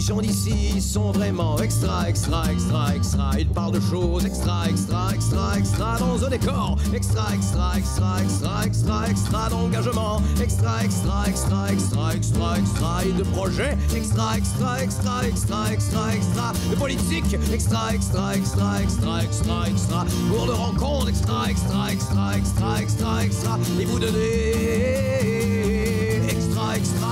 gens d'ici sont vraiment extra, extra, extra, extra. Ils parlent de choses extra, extra, extra, extra dans un décor. Extra, extra, extra, extra, extra, extra d'engagement. Extra, extra, extra, extra, extra, extra. Et de projets. Extra, extra, extra, extra, extra, extra. De politique. Extra, extra, extra, extra, extra, extra. Pour de rencontres. Extra, extra, extra, extra, extra, extra. Et vous donnez. Extra, extra.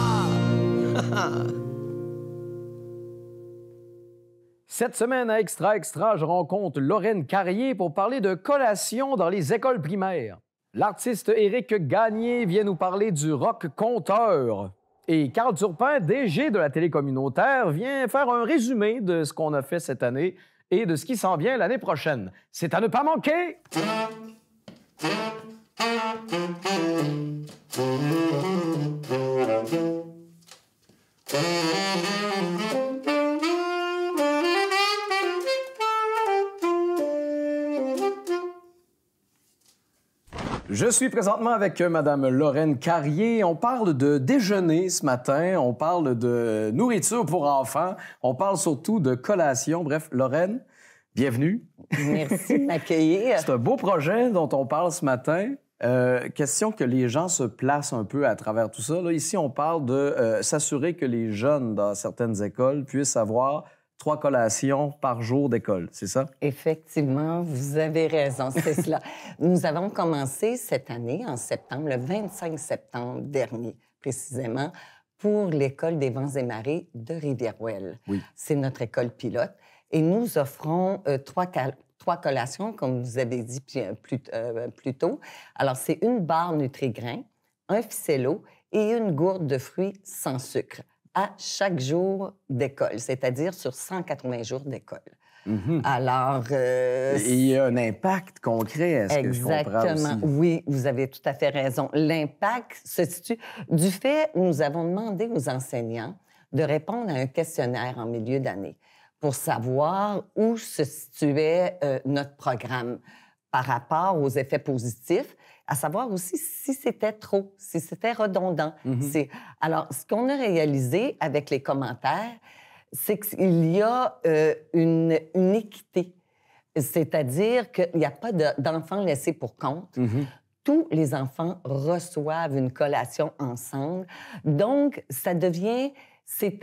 Cette semaine à Extra Extra, je rencontre Lorraine Carrier pour parler de collation dans les écoles primaires. L'artiste Éric Gagné vient nous parler du rock conteur. Et Carl Turpin, DG de la télé communautaire, vient faire un résumé de ce qu'on a fait cette année et de ce qui s'en vient l'année prochaine. C'est à ne pas manquer! Je suis présentement avec Mme Lorraine Carrier. On parle de déjeuner ce matin, on parle de nourriture pour enfants, on parle surtout de collation. Bref, Lorraine, bienvenue. Merci de m'accueillir. C'est un beau projet dont on parle ce matin. Question que les gens se placent un peu à travers tout ça. Là, ici, on parle de s'assurer que les jeunes dans certaines écoles puissent avoir 3 collations par jour d'école, c'est ça? Effectivement, vous avez raison, c'est cela. Nous avons commencé cette année, en septembre, le 25 septembre dernier, précisément, pour l'École des vents et marées de Rivière-Ouelle. Oui. C'est notre école pilote. Et nous offrons 3 collations, comme vous avez dit plus tôt. Alors, c'est une barre Nutri-Grain, un ficello et une gourde de fruits sans sucre à chaque jour d'école, c'est-à-dire sur 180 jours d'école. Mm-hmm. Alors... il y a un impact concret, est-ce que je comprends aussi? Exactement, oui, vous avez tout à fait raison. L'impact se situe... Du fait, nous avons demandé aux enseignants de répondre à un questionnaire en milieu d'année pour savoir où se situait notre programme par rapport aux effets positifs, à savoir aussi si c'était trop, si c'était redondant. Mm-hmm. Alors, ce qu'on a réalisé avec les commentaires, c'est qu'il y a une équité. C'est-à-dire qu'il n'y a pas d'enfants laissés pour compte. Mm-hmm. Tous les enfants reçoivent une collation ensemble. Donc, ça devient...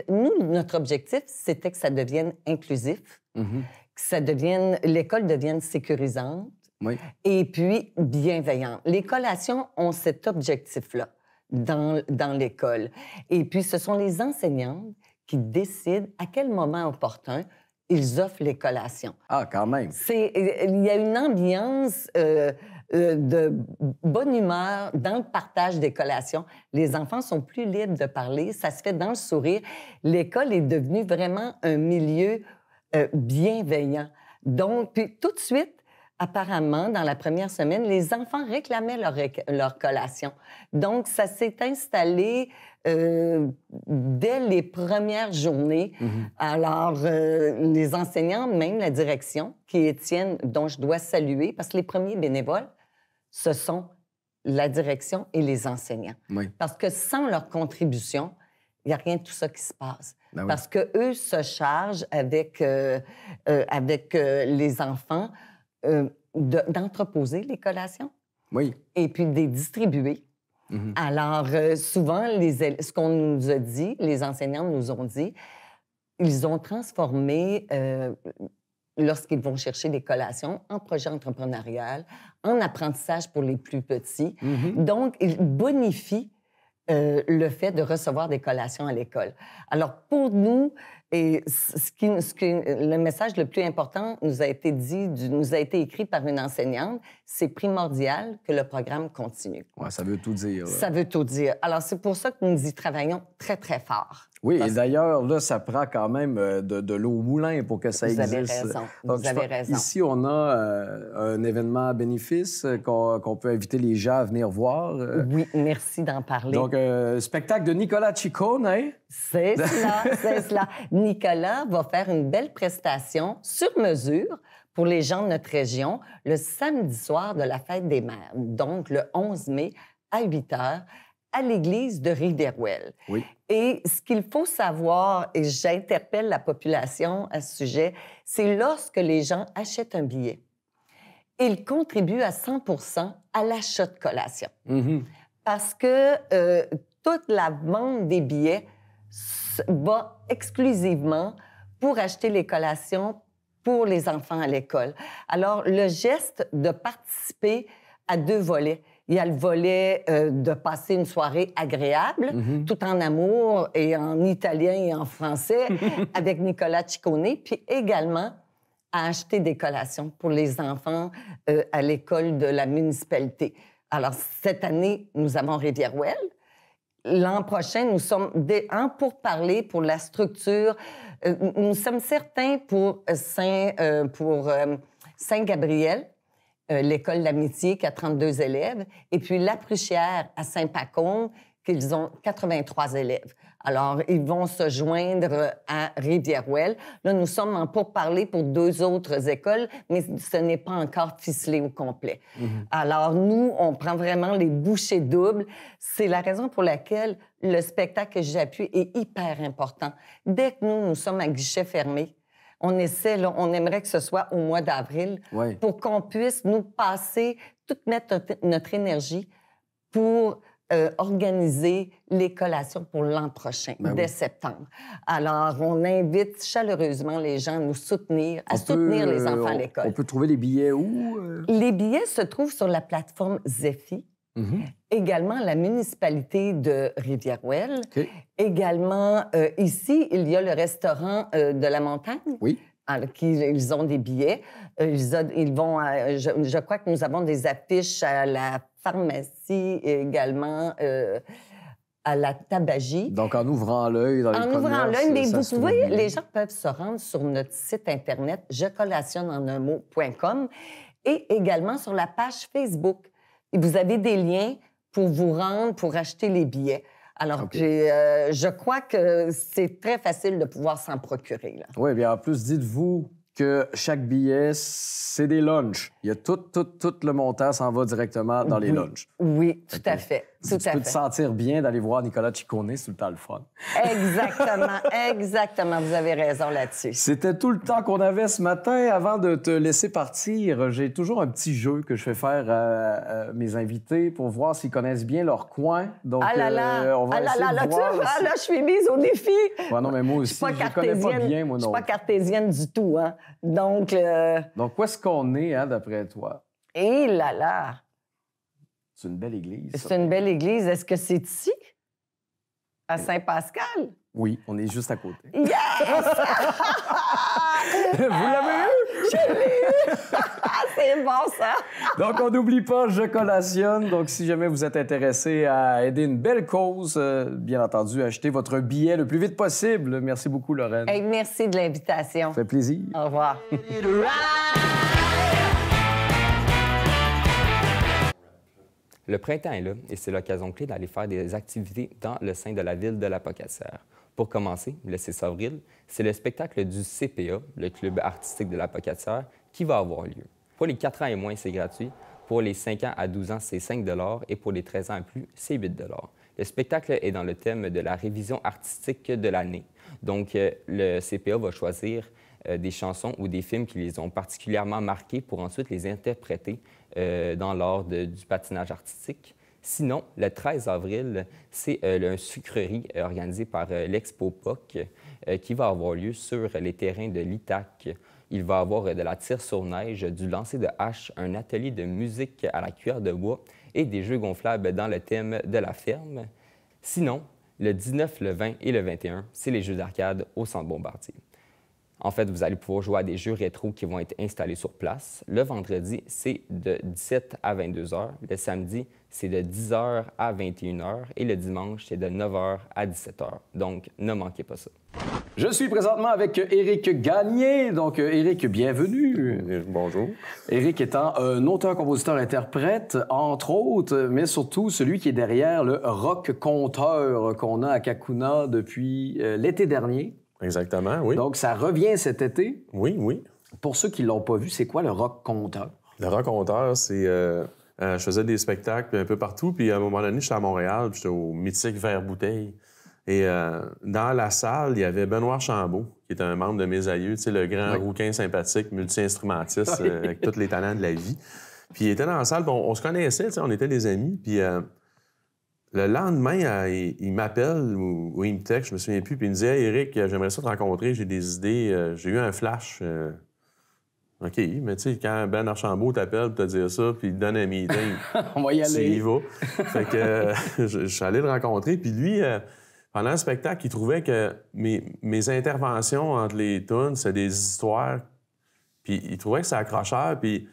Nous, notre objectif, c'était que ça devienne inclusif, Mm-hmm. que l'école devienne sécurisante, oui. Et puis bienveillante. Les collations ont cet objectif-là dans l'école. Et puis, ce sont les enseignantes qui décident à quel moment opportun ils offrent les collations. Ah, quand même! Il y a une ambiance de bonne humeur dans le partage des collations. Les enfants sont plus libres de parler, ça se fait dans le sourire. L'école est devenue vraiment un milieu bienveillant. Donc, puis tout de suite, apparemment, dans la première semaine, les enfants réclamaient leur collation. Donc, ça s'est installé dès les premières journées. Mm-hmm. Alors, les enseignants, même la direction, qui est Étienne, dont je dois saluer, parce que les premiers bénévoles, ce sont la direction et les enseignants. Oui. Parce que sans leur contribution, il n'y a rien de tout ça qui se passe. Ben oui. Parce qu'eux se chargent avec les enfants d'entreposer les collations. Oui. Et puis de les distribuer. Mm-hmm. Alors, souvent, ce qu'on nous a dit, les enseignants nous ont dit, ils ont transformé, lorsqu'ils vont chercher des collations, en projet entrepreneurial, en apprentissage pour les plus petits. Mm-hmm. Donc, ils bonifient le fait de recevoir des collations à l'école. Alors, pour nous, et le message le plus important nous a été écrit par une enseignante, c'est primordial que le programme continue. Ouais, ça veut tout dire. Là. Ça veut tout dire. Alors, c'est pour ça que nous y travaillons très, très fort. Oui, et d'ailleurs, là, ça prend quand même de l'eau au moulin pour que ça existe. Vous avez raison. Vous avez raison. Ici, on a un événement à bénéfice qu'on peut inviter les gens à venir voir. Oui, merci d'en parler. Donc, spectacle de Nicolas Ciccone, hein? C'est cela, c'est cela. Nicolas va faire une belle prestation sur mesure pour les gens de notre région le samedi soir de la Fête des Mères, donc le 11 mai à 8 h à l'église de Rivière-Ouelle. Oui. Et ce qu'il faut savoir, et j'interpelle la population à ce sujet, c'est lorsque les gens achètent un billet, ils contribuent à 100% à l'achat de collation. Mm-hmm. Parce que toute la vente des billets va exclusivement pour acheter les collations pour les enfants à l'école. Alors, le geste de participer à 2 volets. Il y a le volet de passer une soirée agréable, tout en amour et en italien et en français, avec Nicolas Ciccone, puis également à acheter des collations pour les enfants à l'école de la municipalité. Alors, cette année, nous avons Rivière-Ouelle. L'an prochain, nous sommes en pourparlers pour la structure. Nous sommes certains pour Saint-Gabriel, l'école d'amitié qui a 32 élèves, et puis La Pruchière à Saint-Pacôme, qu'ils ont 83 élèves. Alors, ils vont se joindre à Rivière-Ouelle. Là, nous sommes en pourparlers pour 2 autres écoles, mais ce n'est pas encore ficelé au complet. Alors, nous, on prend vraiment les bouchées doubles. C'est la raison pour laquelle le spectacle que j'appuie est hyper important. Dès que nous sommes à guichet fermé, on essaie, là, on aimerait que ce soit au mois d'avril pour qu'on puisse nous passer, mettre notre énergie pour organiser les collations pour l'an prochain, dès septembre. Alors, on invite chaleureusement les gens à nous soutenir, soutenir les enfants à l'école. On peut trouver les billets où? Les billets se trouvent sur la plateforme Zephy. Également, la municipalité de Rivière-Ouelle. Également, ici, il y a le restaurant de la Montagne. Oui. Ils ont des billets. Ils vont je crois que nous avons des affiches à la pharmacie et également à la tabagie. Donc, en ouvrant l'œil dans les commerces... En ouvrant l'œil, mais vous pouvez... Les gens peuvent se rendre sur notre site Internet jecollationneunmot.com et également sur la page Facebook. Et vous avez des liens pour vous rendre, pour acheter les billets. Alors, je crois que c'est très facile de pouvoir s'en procurer. Là. Oui, bien en plus, dites-vous que chaque billet, c'est des lunchs. Il y a tout le montant s'en va directement dans les lunchs. Oui, tout à fait. Tu peux te sentir bien d'aller voir Nicolas Ciccone, c'est tout le temps le fun. Exactement. Vous avez raison là-dessus. C'était tout le temps qu'on avait ce matin. Avant de te laisser partir, j'ai toujours un petit jeu que je fais faire à mes invités pour voir s'ils connaissent bien leur coin. Donc, on va essayer de voir là, je suis mise au défi. Ouais, non, mais moi aussi, je ne connais pas bien, moi non. Je ne suis pas cartésienne du tout, hein. Donc, où est-ce qu'on est, hein, d'après toi? Et là! C'est une belle église. C'est une belle église. Est-ce que c'est ici? À Saint-Pascal? Oui, on est juste à côté. Yes! Vous l'avez eu? Je l'ai eu! C'est bon, ça! Donc, on n'oublie pas, je collationne. Donc, si jamais vous êtes intéressé à aider une belle cause, bien entendu, achetez votre billet le plus vite possible. Merci beaucoup, Lorraine. Hey, merci de l'invitation. Ça fait plaisir. Au revoir. Le printemps est là et c'est l'occasion clé d'aller faire des activités dans le sein de la ville de l'Apocatière. Pour commencer, le 6 avril, c'est le spectacle du CPA, le club artistique de l'Apocatière, qui va avoir lieu. Pour les 4 ans et moins, c'est gratuit. Pour les 5 ans à 12 ans, c'est 5 et pour les 13 ans et plus, c'est 8 Le spectacle est dans le thème de la révision artistique de l'année. Donc, le CPA va choisir des chansons ou des films qui les ont particulièrement marqués pour ensuite les interpréter dans l'art du patinage artistique. Sinon, le 13 avril, c'est une sucrerie organisée par l'Expo POC qui va avoir lieu sur les terrains de l'ITAC. Il va y avoir de la tire sur neige, du lancer de hache, un atelier de musique à la cuillère de bois et des jeux gonflables dans le thème de la ferme. Sinon, le 19, le 20 et le 21, c'est les jeux d'arcade au Centre Bombardier. En fait, vous allez pouvoir jouer à des jeux rétro qui vont être installés sur place. Le vendredi, c'est de 17 à 22 heures. Le samedi, c'est de 10 heures à 21 heures. Et le dimanche, c'est de 9 heures à 17 heures. Donc, ne manquez pas ça. Je suis présentement avec Éric Gagné. Donc, Éric, bienvenue. Bonjour. Éric étant un auteur-compositeur-interprète, entre autres, mais surtout celui qui est derrière le rock-conteur qu'on a à Kakuna depuis l'été dernier. Exactement, oui. Donc, ça revient cet été. Oui. Pour ceux qui ne l'ont pas vu, c'est quoi le rock-conteur? Le rock-conteur, c'est Je faisais des spectacles un peu partout. Puis à un moment donné, j'étais à Montréal, puis j'étais au mythique Vert-Bouteille. Et dans la salle, il y avait Benoît Archambault, qui est un membre de Mes Aïeux, tu sais, le grand rouquin sympathique, multi-instrumentiste, avec tous les talents de la vie. Puis il était dans la salle, puis on se connaissait, tu sais, on était des amis. Puis le lendemain, il m'appelle ou il me texte, je me souviens plus, puis il me dit « Hey, Éric, j'aimerais ça te rencontrer, j'ai des idées, j'ai eu un flash. OK, mais tu sais, quand Ben Archambault t'appelle pour te dire ça, puis il te donne un meeting, on va y aller. il va. Fait que je suis allé le rencontrer, puis lui, pendant le spectacle, il trouvait que mes interventions entre les tunes, c'est des histoires, puis il trouvait que c'est accrocheur, puis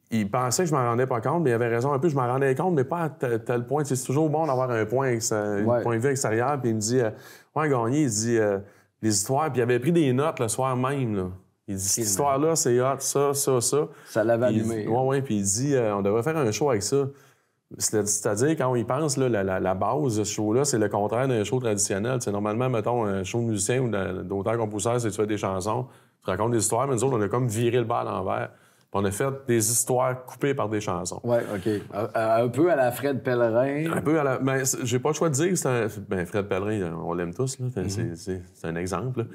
il pensait que je m'en rendais pas compte, mais il avait raison un peu, je m'en rendais compte, mais pas à tel point. C'est toujours bon d'avoir un point de vue extérieur, puis il me dit « Ouais, Gagné, il dit les histoires, puis il avait pris des notes le soir même, là. Il dit, cette histoire-là, c'est hot, ça. Ça l'avait allumé. Oui, puis il dit, on devrait faire un show avec ça. C'est-à-dire, quand on y pense, là, la base de ce show-là, c'est le contraire d'un show traditionnel. C'est normalement, mettons, un show de musicien ou d'auteur-compositeur, c'est tu fais des chansons, tu racontes des histoires, mais nous autres, on a comme viré le bas à l'envers. On a fait des histoires coupées par des chansons. Oui, OK. Un peu à la Fred Pellerin. Un peu à la... Ben, j'ai pas le choix de dire que c'est un... Ben, Fred Pellerin, on l'aime tous, là. C'est un exemple.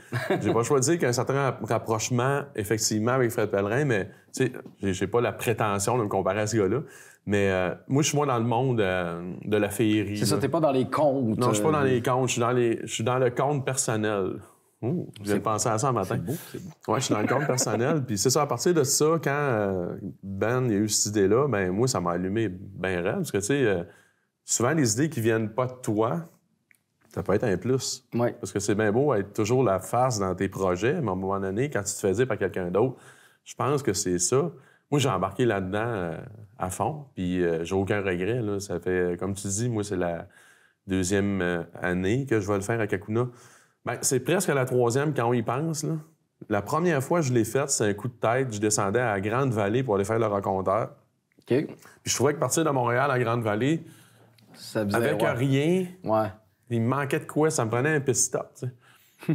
J'ai pas le choix de dire qu'il y a un certain rapprochement, effectivement, avec Fred Pellerin, mais, tu sais, j'ai pas la prétention de me comparer à ce gars-là. Mais moi, je suis moins dans le monde de la féerie. C'est ça, t'es pas dans les contes. Non, je suis pas dans les contes. Je suis dans le conte personnel. Je viens de penser à ça un matin. C'est beau. Oui, je suis dans le compte personnel. Puis c'est ça, à partir de ça, quand Ben il a eu cette idée-là, ben moi, ça m'a allumé bien raide. Parce que, tu sais, souvent, les idées qui viennent pas de toi, ça peut être un plus. Oui. Parce que c'est bien beau être toujours la face dans tes projets, mais à un moment donné, quand tu te fais dire par quelqu'un d'autre, je pense que c'est ça. Moi, j'ai embarqué là-dedans à fond, puis j'ai aucun regret. Là. Ça fait, comme tu dis, moi, c'est la 2e année que je vais le faire à Kakuna. Bien, c'est presque la 3e quand on y pense. Là. La première fois que je l'ai faite, c'est un coup de tête. Je descendais à Grande-Vallée pour aller faire le raconteur. OK. Puis je trouvais que partir de Montréal à Grande-Vallée, Ça faisait, avec rien, il me manquait de quoi. Ça me prenait un pit stop.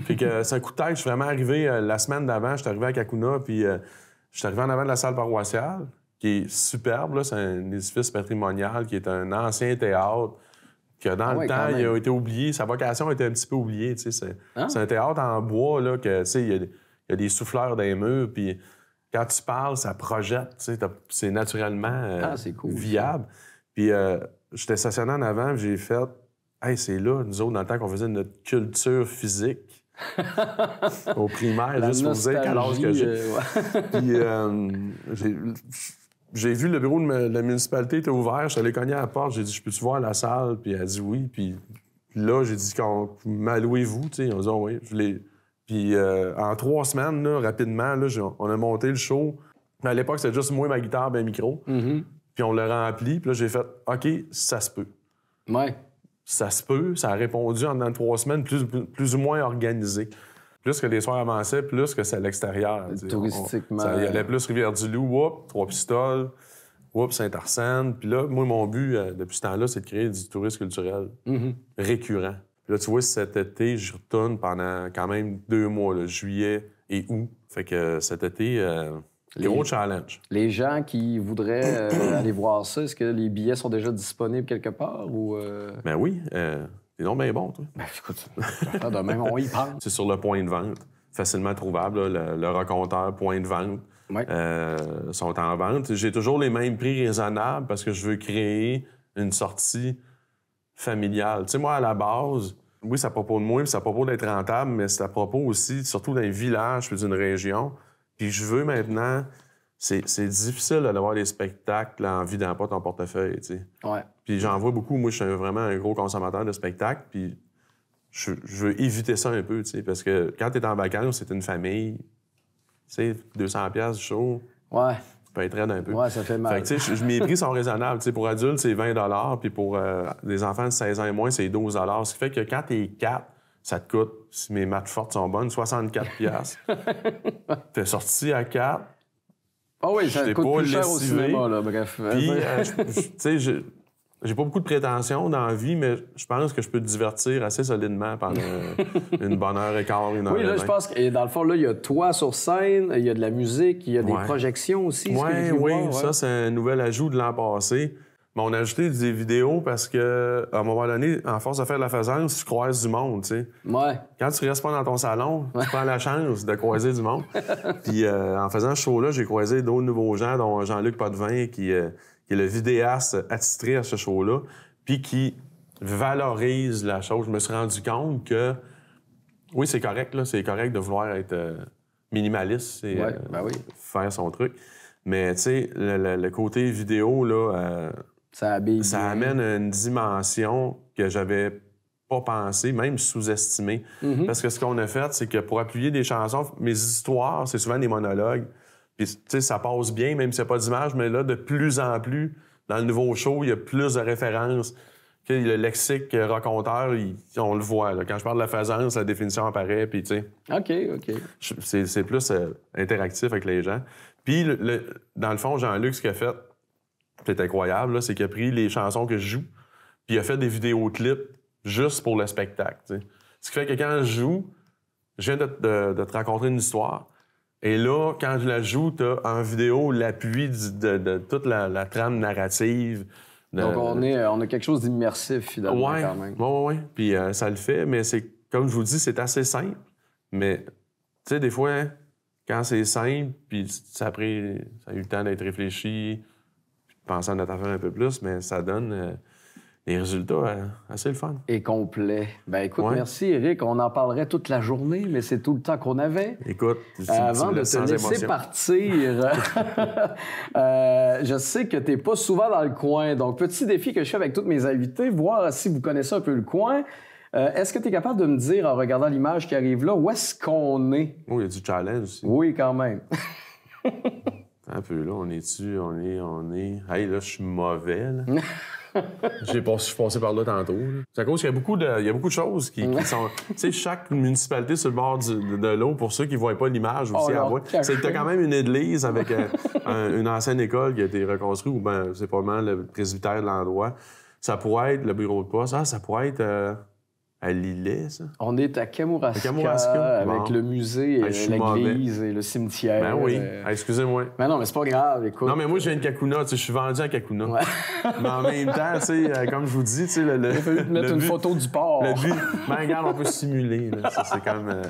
Puis que c'est un coup de tête. Je suis vraiment arrivé la semaine d'avant. Je suis arrivé à Kakuna, puis je suis arrivé en avant de la salle paroissiale, qui est superbe. Là. C'est un édifice patrimonial qui est un ancien théâtre. Que dans le temps, il a été oublié. Sa vocation a été un petit peu oubliée. C'est un théâtre en bois, là, que, il y a des souffleurs dans les murs, puis quand tu parles, ça projette. C'est naturellement viable. Puis j'étais stationné en avant, puis j'ai fait « Hey, c'est là, nous autres, dans le temps qu'on faisait notre culture physique. » Au primaire, juste pour vous dire quel âge que j'ai. Puis j'ai vu le bureau de la municipalité était ouvert, je suis allé cogner à la porte, j'ai dit « Je peux-tu voir la salle? » Puis elle a dit « Oui. » Puis là, j'ai dit « M'allouez-vous? » Ils ont dit « Oh, oui. » Puis en 3 semaines, là, rapidement, là, on a monté le show. À l'époque, c'était juste moi, ma guitare, ben micro. Puis on l'a rempli. Puis là, j'ai fait « OK, ça se peut. » Ouais. Ça se peut. Ça a répondu en 3 semaines, plus ou moins organisé. Plus que les soirs avançaient, plus que c'est à l'extérieur. Touristiquement. Ça y allait plus Rivière-du-Loup, Trois-Pistoles, Saint-Arsène. Puis là, moi, mon but, depuis ce temps-là, c'est de créer du tourisme culturel récurrent. Puis là, tu vois, cet été, je retourne pendant quand même 2 mois, là, juillet et août. Fait que cet été, gros challenge. Les gens qui voudraient aller voir ça, est-ce que les billets sont déjà disponibles quelque part? Ou Ben oui. T'es donc bien bon, toi. Ben, écoute, de même, on y pense. C'est sur le point de vente, facilement trouvable, là, le raconteur, point de vente, sont en vente. J'ai toujours les mêmes prix raisonnables parce que je veux créer une sortie familiale. Tu sais, moi, à la base, oui, c'est à propos de moi, puis c'est à propos d'être rentable, mais c'est à propos aussi, surtout d'un village puis d'une région. Puis je veux maintenant... C'est difficile d'avoir des spectacles en vidant pas ton portefeuille, tu sais. Ouais. Puis j'en vois beaucoup. Moi, je suis vraiment un gros consommateur de spectacles, puis je veux éviter ça un peu, tu sais, parce que quand t'es en vacances, c'est une famille, tu sais, 200$ du show, ça peut être raide un peu. Ouais, ça fait mal. Fait que, tu sais, mes prix sont raisonnables. Tu sais, pour adultes, c'est 20$, puis pour des enfants de 16 ans et moins, c'est 12$. Ce qui fait que quand t'es 4, ça te coûte, si mes maths fortes sont bonnes, 64$. T'es sorti à 4. Ah oui, ça coûte plus cher au cinéma, là, bref. Puis, tu sais, j'ai pas beaucoup de prétentions dans la vie, mais je pense que je peux te divertir assez solidement pendant une bonne heure et quart, une heure Oui, là, je pense que dans le fond, là, il y a toi sur scène, il y a de la musique, il y a des projections aussi. Oui, ça, c'est un nouvel ajout de l'an passé. Mais on a ajouté des vidéos parce que, à un moment donné, en force de faire de la faisance, tu croises du monde, tu sais. Ouais. Quand tu restes pas dans ton salon, tu prends la chance de croiser du monde. Puis en faisant ce show-là, j'ai croisé d'autres nouveaux gens, dont Jean-Luc Potvin, qui est le vidéaste attitré à ce show-là, puis qui valorise la chose. Je me suis rendu compte que, oui, c'est correct, là, c'est correct de vouloir être minimaliste et faire son truc. Mais, tu sais, le côté vidéo, là... Ça amène une dimension que j'avais pas pensé, même sous-estimé. Parce que ce qu'on a fait, c'est que pour appuyer des chansons, mes histoires, c'est souvent des monologues. Puis, tu sais, ça passe bien, même s'il n'y a pas d'image, mais là, de plus en plus, dans le nouveau show, il y a plus de références. Le lexique raconteur, on le voit. Là. Quand je parle de la faisance, la définition apparaît, puis tu sais... OK. C'est plus interactif avec les gens. Puis, dans le fond, Jean-Luc, ce qu'il a fait, c'est incroyable, c'est qu'il a pris les chansons que je joue, puis il a fait des vidéoclips juste pour le spectacle. T'sais. Ce qui fait que quand je joue, je viens de te raconter une histoire, et là, quand je la joue, t'as en vidéo l'appui de toute la trame narrative. Donc, on a quelque chose d'immersif, finalement, quand même. Oui. Puis ça le fait, mais c'est, comme je vous dis, c'est assez simple. Mais, tu sais, des fois, quand c'est simple, puis ça a eu le temps d'être réfléchi, puis de penser à notre affaire un peu plus, mais ça donne des résultats assez le fun. Et complet. Ben écoute, merci, Éric. On en parlerait toute la journée, mais c'est tout le temps qu'on avait. Écoute, avant de te laisser partir, je sais que tu n'es pas souvent dans le coin. Donc, petit défi que je fais avec tous mes invités, voir si vous connaissez un peu le coin. Est-ce que tu es capable de me dire, en regardant l'image qui arrive là, où est-ce qu'on est? Oh, il y a du challenge aussi. Oui, quand même. Un peu, là, on est... Hey, là, je suis mauvais, là. Je suis passé par là tantôt. C'est à cause qu'il y a beaucoup de choses qui sont... Tu sais, chaque municipalité sur le bord de l'eau, pour ceux qui ne voient pas l'image aussi à voir, c'est que tu as quand même une église avec une ancienne école qui a été reconstruite, ou bien c'est probablement le presbytère de l'endroit. Ça pourrait être le bureau de poste. Ça pourrait être... à Lillet, ça? On est à Kamouraska avec le musée, l'église et le cimetière. Ben oui. Excusez-moi. Ben non, mais c'est pas grave, écoute. Non, mais moi, je viens de Kakuna. Je suis vendu à Kakuna. Ouais. Mais en même temps, comme je vous dis, il a fallu te mettre une photo du port. Le but, ben regarde, on peut simuler. Là. Ça, c'est comme...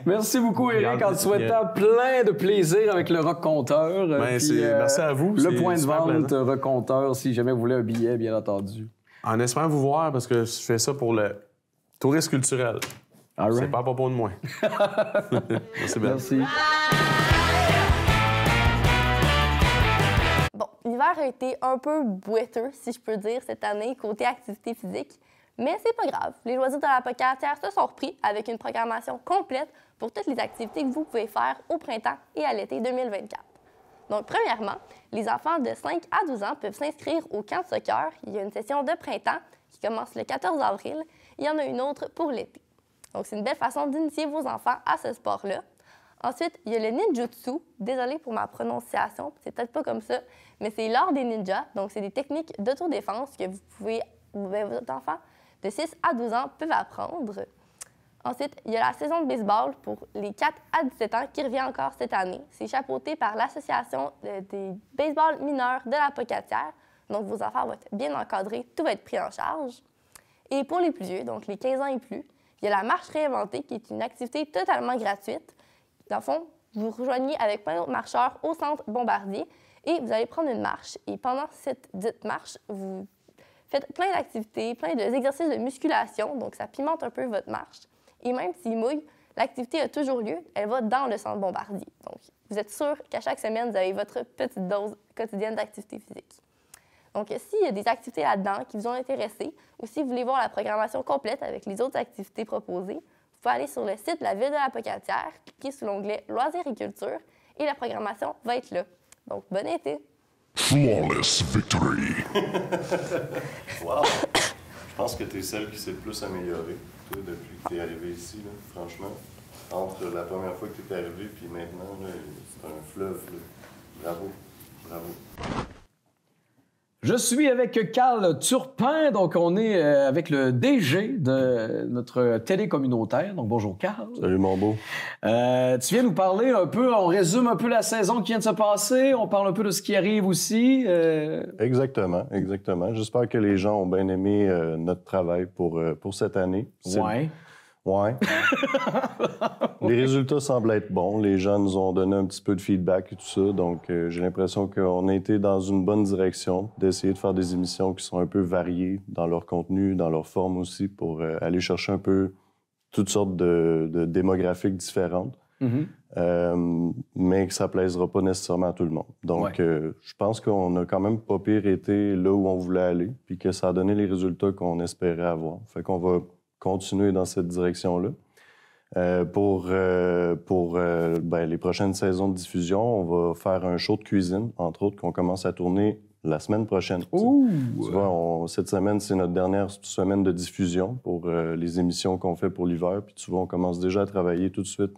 Merci beaucoup, Éric, en te souhaitant plein de plaisir avec le Rock Compteur. Ben, merci à vous. Le point de vente Rock Compteur, si jamais vous voulez un billet, bien entendu. En espérant vous voir, parce que je fais ça pour le... tourisme culturel. Right. C'est pas à propos de moi. Merci. Bon, l'hiver a été un peu boiteux, si je peux dire, cette année, côté activité physique. Mais c'est pas grave. Les loisirs de la Pocatière se sont repris avec une programmation complète pour toutes les activités que vous pouvez faire au printemps et à l'été 2024. Donc, premièrement, les enfants de 5 à 12 ans peuvent s'inscrire au camp de soccer. Il y a une session de printemps qui commence le 14 avril. Il y en a une autre pour l'été. Donc, c'est une belle façon d'initier vos enfants à ce sport-là. Ensuite, il y a le ninjutsu. Désolée pour ma prononciation, c'est peut-être pas comme ça, mais c'est l'art des ninjas. Donc, c'est des techniques d'autodéfense que vos enfants de 6 à 12 ans peuvent apprendre. Ensuite, il y a la saison de baseball pour les 4 à 17 ans qui revient encore cette année. C'est chapeauté par l'Association des baseball mineurs de la Pocatière. Donc, vos enfants vont être bien encadrés, tout va être pris en charge. Et pour les plus vieux, donc les 15 ans et plus, il y a la marche réinventée qui est une activité totalement gratuite. Dans le fond, vous rejoignez avec plein d'autres marcheurs au centre Bombardier et vous allez prendre une marche. Et pendant cette dite marche, vous faites plein d'activités, plein d'exercices de musculation, donc ça pimente un peu votre marche. Et même s'il mouille, l'activité a toujours lieu, elle va dans le centre Bombardier. Donc, vous êtes sûr qu'à chaque semaine, vous avez votre petite dose quotidienne d'activité physique. Donc, s'il y a des activités là-dedans qui vous ont intéressé, ou si vous voulez voir la programmation complète avec les autres activités proposées, vous pouvez aller sur le site de la Ville de la Pocatière, cliquer sur l'onglet Loisirs et culture, et la programmation va être là. Donc, bon été! Flawless victory! Wow! Je pense que tu es celle qui s'est le plus améliorée, toi, depuis que tu es arrivé ici, là, franchement. Entre la première fois que tu es arrivé puis maintenant, là, c'est un fleuve. Là. Bravo. Bravo. Je suis avec Carl Turpin, donc on est avec le DG de notre télé communautaire. Donc bonjour Carl. Salut mon beau. Tu viens nous parler un peu, on résume un peu la saison qui vient de se passer, on parle un peu de ce qui arrive aussi. Exactement. J'espère que les gens ont bien aimé notre travail pour cette année. Ouais. Les résultats semblent être bons. Les gens nous ont donné un petit peu de feedback et tout ça. Donc, j'ai l'impression qu'on a été dans une bonne direction d'essayer de faire des émissions qui sont un peu variées dans leur contenu, dans leur forme aussi, pour aller chercher un peu toutes sortes de démographiques différentes. Mais que ça ne plaisera pas nécessairement à tout le monde. Donc, je pense qu'on a quand même pas pire été là où on voulait aller, puis que ça a donné les résultats qu'on espérait avoir. Fait qu'on va continuer dans cette direction-là. Pour les prochaines saisons de diffusion, on va faire un show de cuisine, entre autres, qu'on commence à tourner la semaine prochaine. Tu vois, cette semaine, c'est notre dernière semaine de diffusion pour les émissions qu'on fait pour l'hiver. Puis tu vois, on commence déjà à travailler tout de suite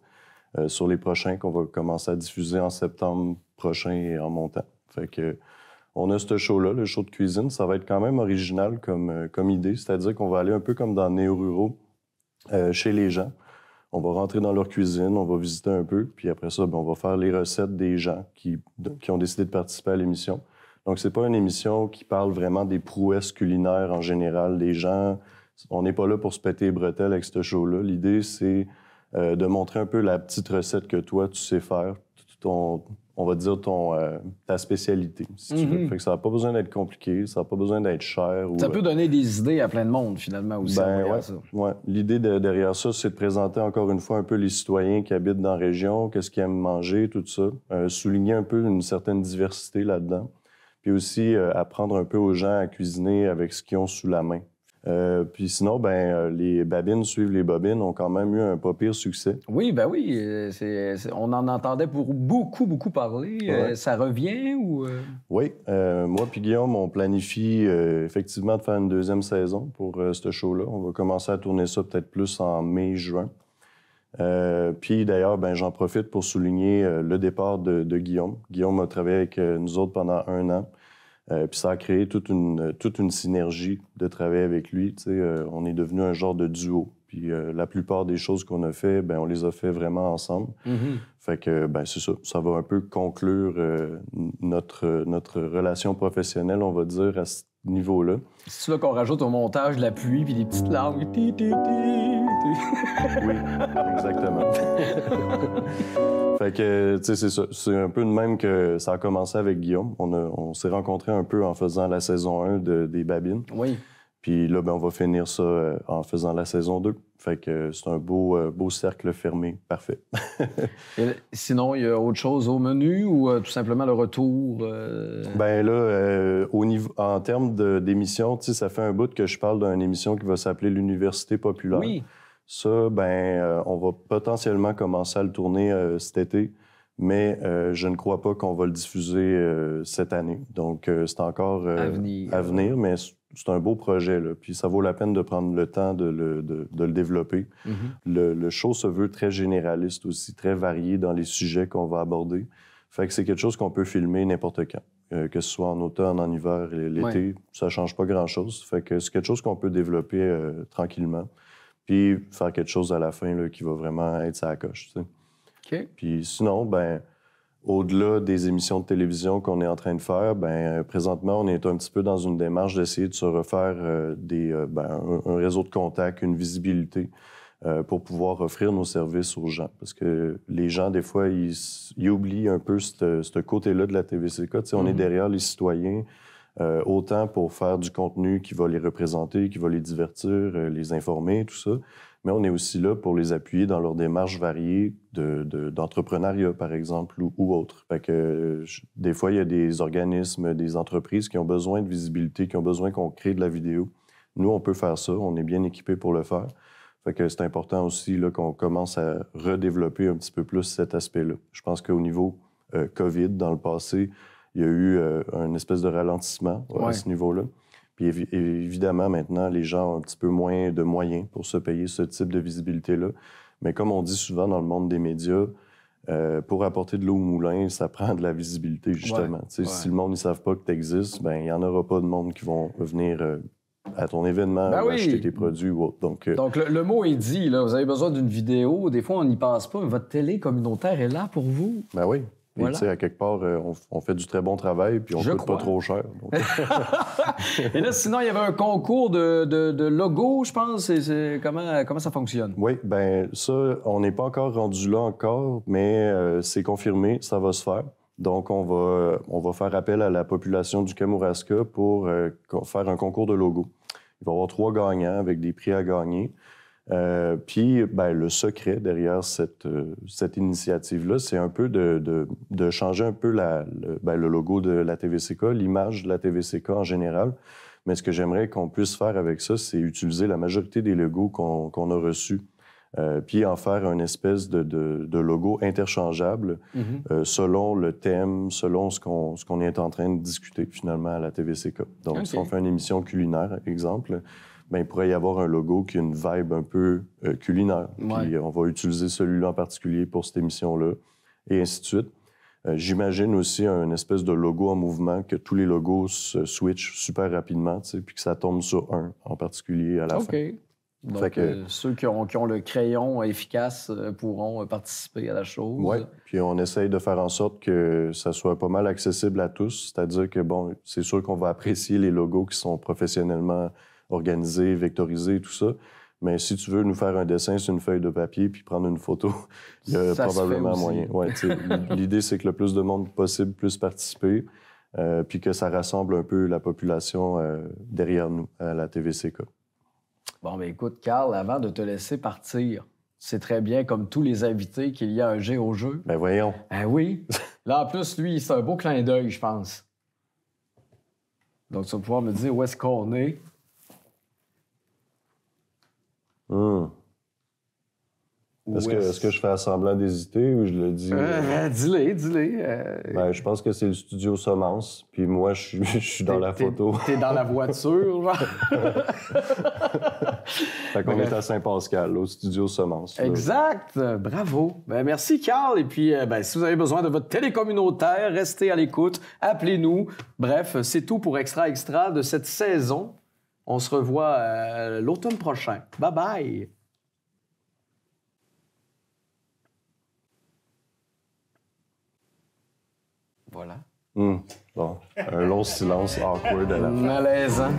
sur les prochains qu'on va commencer à diffuser en septembre prochain et en montant. Fait que on a ce show-là, le show de cuisine. Ça va être quand même original comme idée. C'est-à-dire qu'on va aller un peu comme dans Néo-Ruraux, chez les gens. On va rentrer dans leur cuisine, on va visiter un peu, puis après ça, on va faire les recettes des gens qui ont décidé de participer à l'émission. Donc, c'est pas une émission qui parle vraiment des prouesses culinaires en général des gens. On n'est pas là pour se péter les bretelles avec ce show-là. L'idée, c'est de montrer un peu la petite recette que toi, tu sais faire, on va dire ta spécialité, si tu veux. Fait que ça n'a pas besoin d'être compliqué, ça n'a pas besoin d'être cher. Ça peut donner des idées à plein de monde, finalement, aussi. Ouais. L'idée derrière ça, c'est de présenter encore une fois un peu les citoyens qui habitent dans la région, qu'est-ce qu'ils aiment manger, tout ça. Souligner un peu une certaine diversité là-dedans. Puis aussi, apprendre un peu aux gens à cuisiner avec ce qu'ils ont sous la main. Puis sinon, les babines suivent les bobines ont quand même eu un pas pire succès. Oui, on en entendait pour beaucoup parler. Ça revient ou... Oui. Moi puis Guillaume, on planifie effectivement de faire une deuxième saison pour ce show-là. On va commencer à tourner ça peut-être plus en mai-juin. Puis d'ailleurs, j'en profite pour souligner le départ de Guillaume. Guillaume a travaillé avec nous autres pendant 1 an. Puis ça a créé toute une synergie de travailler avec lui. On est devenu un genre de duo. Puis la plupart des choses qu'on a fait, on les a fait vraiment ensemble. Fait que, c'est ça. Ça va un peu conclure notre relation professionnelle, on va dire, à ce niveau-là. C'est là qu'on rajoute au montage de la pluie puis des petites larmes. Oui, exactement. Fait que, c'est ça. C'est un peu de même que ça a commencé avec Guillaume. On s'est rencontrés un peu en faisant la saison 1 des Babines. Oui. Puis là, on va finir ça en faisant la saison 2. Fait que c'est un beau cercle fermé. Parfait. Et sinon, il y a autre chose au menu ou tout simplement le retour? En termes d'émissions, ça fait un bout que je parle d'une émission qui va s'appeler l'Université populaire. Oui. Ça, on va potentiellement commencer à le tourner cet été, mais je ne crois pas qu'on va le diffuser cette année. Donc, c'est encore à venir, mais c'est un beau projet, là. Puis ça vaut la peine de prendre le temps de le développer. Le show se veut très généraliste aussi, très varié dans les sujets qu'on va aborder. Fait que c'est quelque chose qu'on peut filmer n'importe quand. Que ce soit en automne, en hiver, l'été, ça change pas grand-chose. Fait que c'est quelque chose qu'on peut développer tranquillement. Puis faire quelque chose à la fin là, qui va vraiment être sa coche. OK. Puis sinon, au-delà des émissions de télévision qu'on est en train de faire, présentement, on est un petit peu dans une démarche d'essayer de se refaire un réseau de contacts, une visibilité pour pouvoir offrir nos services aux gens. Parce que les gens, des fois, ils oublient un peu ce côté-là de la TVCK. On est derrière les citoyens, autant pour faire du contenu qui va les représenter, qui va les divertir, les informer, tout ça. Mais on est aussi là pour les appuyer dans leurs démarches variées d'entrepreneuriat, par exemple, ou autre. Fait que, des fois, il y a des organismes, des entreprises qui ont besoin de visibilité, qui ont besoin qu'on crée de la vidéo. Nous, on peut faire ça. On est bien équipés pour le faire. Fait que c'est important aussi là, qu'on commence à redévelopper un petit peu plus cet aspect-là. Je pense qu'au niveau COVID, dans le passé, il y a eu un espèce de ralentissement à ce niveau-là. Puis évidemment, maintenant, les gens ont un petit peu moins de moyens pour se payer ce type de visibilité-là. Mais comme on dit souvent dans le monde des médias, Pour apporter de l'eau au moulin, ça prend de la visibilité, justement. Si le monde ne savent pas que tu existes, ben il n'y en aura pas de monde qui vont venir à ton événement ou acheter tes produits ou autre. Donc le mot est dit, là, vous avez besoin d'une vidéo. Des fois, on n'y pense pas, mais votre télé communautaire est là pour vous. Ben oui. Voilà. Tu sais, à quelque part, on fait du très bon travail, puis on ne coûte pas trop cher. Donc... Et là, sinon, il y avait un concours de logos, je pense. Comment ça fonctionne? Oui, bien, ça, on n'est pas encore rendu là encore, mais c'est confirmé, ça va se faire. Donc, on va faire appel à la population du Kamouraska pour faire un concours de logos. Il va y avoir 3 gagnants avec des prix à gagner. Puis, ben, le secret derrière cette initiative-là, c'est un peu de changer un peu le logo de la TVCK, l'image de la TVCK en général. Mais ce que j'aimerais qu'on puisse faire avec ça, c'est utiliser la majorité des logos qu'on a reçus, puis en faire une espèce de logo interchangeable selon le thème, selon ce qu'on est en train de discuter finalement à la TVCK. Donc, si on fait une émission culinaire, exemple, ben, il pourrait y avoir un logo qui a une vibe un peu culinaire. Puis on va utiliser celui-là en particulier pour cette émission-là, et ainsi de suite. J'imagine aussi un espèce de logo en mouvement, que tous les logos se switchent super rapidement, puis que ça tombe sur un en particulier à la fin. Donc, ceux qui ont le crayon efficace pourront participer à la chose. Oui, puis on essaye de faire en sorte que ça soit pas mal accessible à tous. C'est-à-dire que, bon, c'est sûr qu'on va apprécier les logos qui sont professionnellement organisés, vectorisés, tout ça. Mais si tu veux nous faire un dessin sur une feuille de papier puis prendre une photo, il y a probablement moyen. Ouais, l'idée, c'est que le plus de monde possible puisse participer, puis que ça rassemble un peu la population derrière nous, à la TVCK. Bon, bien écoute, Carl, avant de te laisser partir, c'est très bien, comme tous les invités, qu'il y a un jet au jeu. Ben voyons. Ben oui. Là, en plus, lui, c'est un beau clin d'œil, je pense. Donc, tu vas pouvoir me dire où est-ce qu'on est. Est-ce que je fais semblant d'hésiter ou je le dis? Dis-le. Ben, je pense que c'est le studio Semence, puis moi, je suis dans la photo. T'es dans la voiture, genre? Fait qu'on est à Saint-Pascal, au studio Semence. Exact! Bravo! Ben, merci, Carl. Et puis, si vous avez besoin de votre télé communautaire, restez à l'écoute, appelez-nous. Bref, c'est tout pour Extra Extra de cette saison. On se revoit l'automne prochain. Bye-bye! Voilà. Bon, un long silence awkward à la fin. Malaisant.